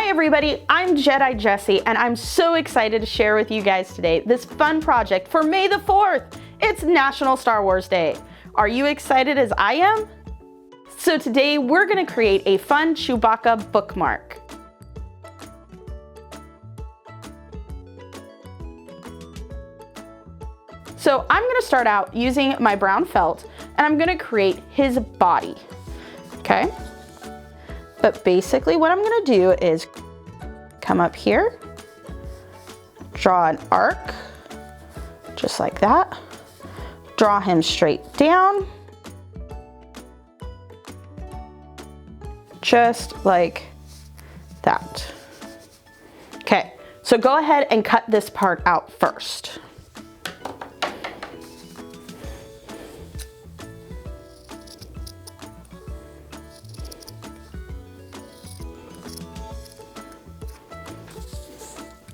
Hi everybody, I'm Jedi Jessie and I'm so excited to share with you guys today this fun project for May the 4th. It's National Star Wars Day. Are you excited as I am? So today we're going to create a fun Chewbacca bookmark. So I'm going to start out using my brown felt and I'm going to create his body, okay? But basically what I'm going to do is come up here, draw an arc, just like that, draw him straight down, just like that. Okay, so go ahead and cut this part out first.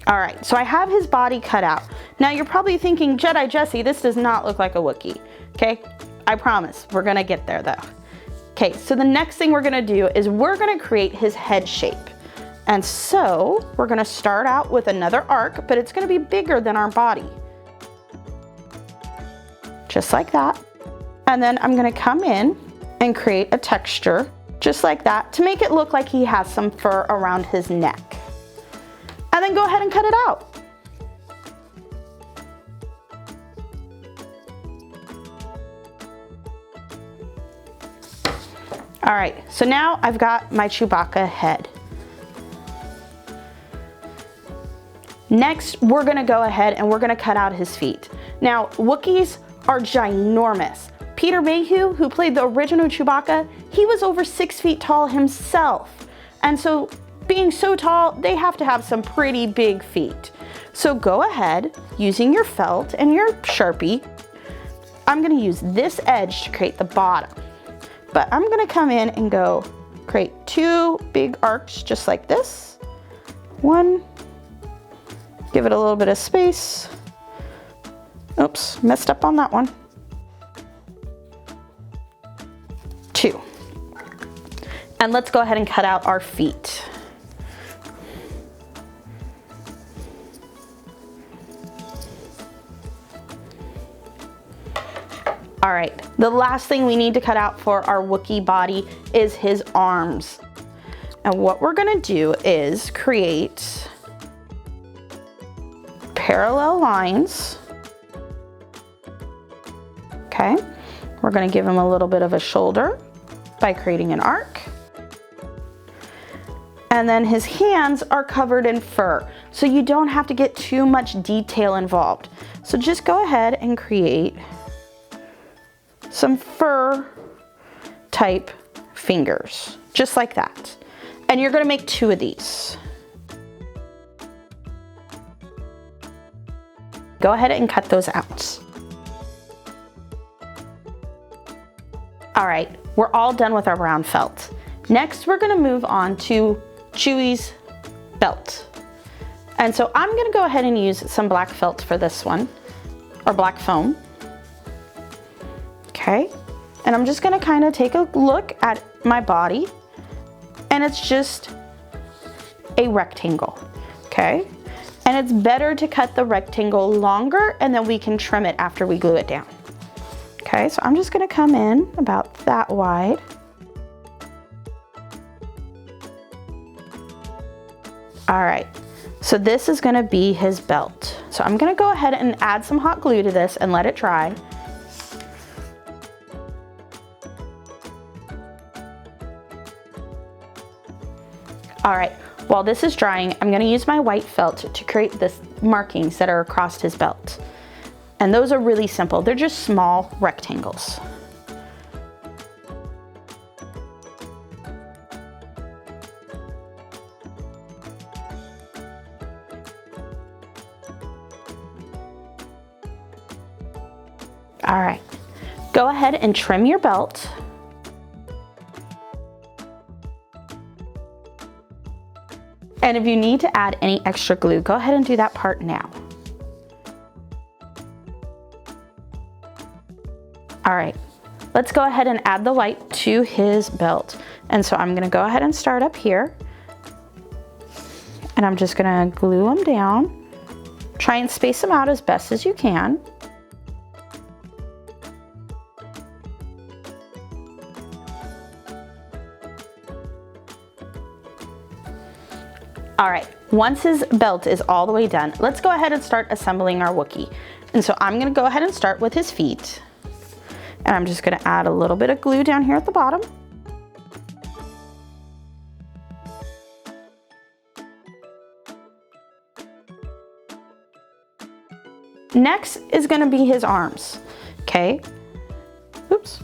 All right, so I have his body cut out. Now you're probably thinking, Jedi Jessie, this does not look like a Wookiee, okay? I promise, we're gonna get there though. Okay, so the next thing we're gonna do is we're gonna create his head shape. And so we're gonna start out with another arc, but it's gonna be bigger than our body. Just like that. And then I'm gonna come in and create a texture, just like that, to make it look like he has some fur around his neck. And then go ahead and cut it out. All right, so now I've got my Chewbacca head. Next, we're gonna go ahead and we're gonna cut out his feet. Now, Wookiees are ginormous. Peter Mayhew, who played the original Chewbacca, he was over 6 feet tall himself. And so, being so tall, they have to have some pretty big feet. So go ahead, using your felt and your Sharpie, I'm gonna use this edge to create the bottom. But I'm gonna come in and go create 2 big arcs just like this. 1, give it a little bit of space. Oops, messed up on that one. 2. And let's go ahead and cut out our feet. All right, the last thing we need to cut out for our Wookiee body is his arms. And what we're gonna do is create parallel lines. Okay, we're gonna give him a little bit of a shoulder by creating an arc. And then his hands are covered in fur, so you don't have to get too much detail involved. So just go ahead and create some fur type fingers, just like that. And you're gonna make 2 of these. Go ahead and cut those out. All right, we're all done with our brown felt. Next, we're gonna move on to Chewie's belt. And so I'm gonna go ahead and use some black felt for this one, or black foam. Okay, and I'm just gonna kind of take a look at my body, and it's just a rectangle, okay? And it's better to cut the rectangle longer, and then we can trim it after we glue it down. Okay, so I'm just gonna come in about that wide. All right, so this is gonna be his belt. So I'm gonna go ahead and add some hot glue to this and let it dry. All right, while this is drying, I'm gonna use my white felt to create this markings that are across his belt. And those are really simple. They're just small rectangles. All right, go ahead and trim your belt. And if you need to add any extra glue, go ahead and do that part now. All right, let's go ahead and add the white to his belt. And so I'm gonna go ahead and start up here. And I'm just gonna glue them down. Try and space them out as best as you can. All right, once his belt is all the way done, let's go ahead and start assembling our Wookiee. And so I'm gonna go ahead and start with his feet. And I'm just gonna add a little bit of glue down here at the bottom. Next is gonna be his arms, okay? Oops.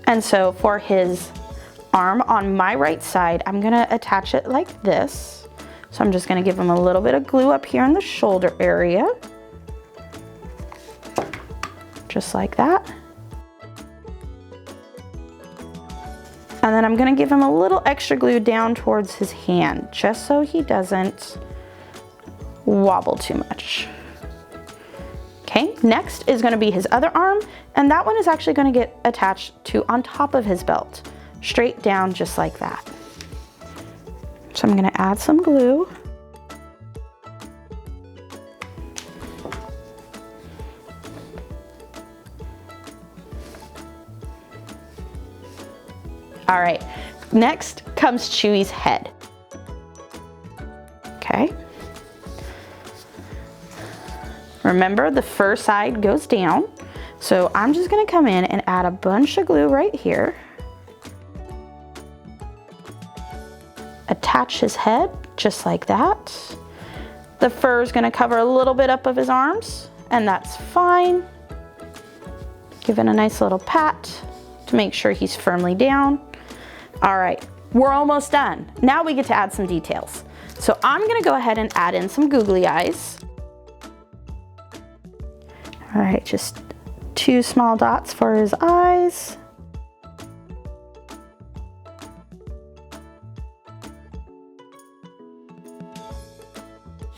And so for his arm on my right side, I'm gonna attach it like this. So I'm just gonna give him a little bit of glue up here in the shoulder area. Just like that. And then I'm gonna give him a little extra glue down towards his hand, just so he doesn't wobble too much. Okay, next is gonna be his other arm, and that one is actually gonna get attached to on top of his belt. Straight down just like that. So I'm gonna add some glue. All right, next comes Chewie's head. Okay. Remember, the fur side goes down. So I'm just gonna come in and add a bunch of glue right here. Attach his head just like that. The fur is gonna cover a little bit up of his arms, and that's fine. Give it a nice little pat to make sure he's firmly down. All right, we're almost done. Now we get to add some details. So I'm gonna go ahead and add in some googly eyes. All right, just 2 small dots for his eyes.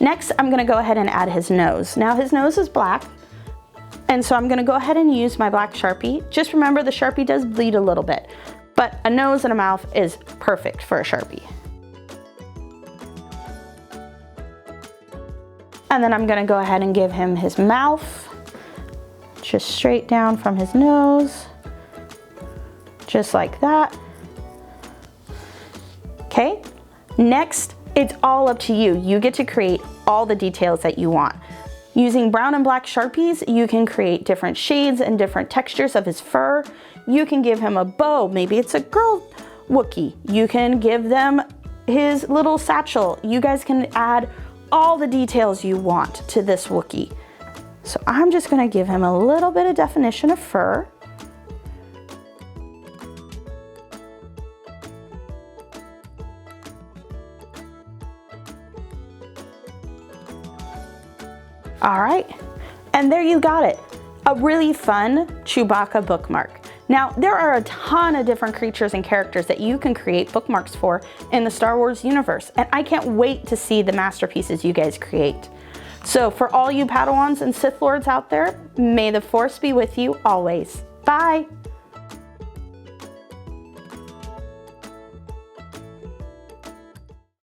Next, I'm gonna go ahead and add his nose. Now his nose is black, and so I'm gonna go ahead and use my black Sharpie. Just remember, the Sharpie does bleed a little bit, but a nose and a mouth is perfect for a Sharpie. And then I'm gonna go ahead and give him his mouth, just straight down from his nose, just like that. Okay, next, it's all up to you. You get to create all the details that you want. Using brown and black Sharpies, you can create different shades and different textures of his fur. You can give him a bow, maybe it's a girl Wookiee. You can give them his little satchel. You guys can add all the details you want to this Wookiee. So I'm just gonna give him a little bit of definition of fur. All right, and there you got it. A really fun Chewbacca bookmark. Now, there are a ton of different creatures and characters that you can create bookmarks for in the Star Wars universe, and I can't wait to see the masterpieces you guys create. So for all you Padawans and Sith Lords out there, may the Force be with you always. Bye.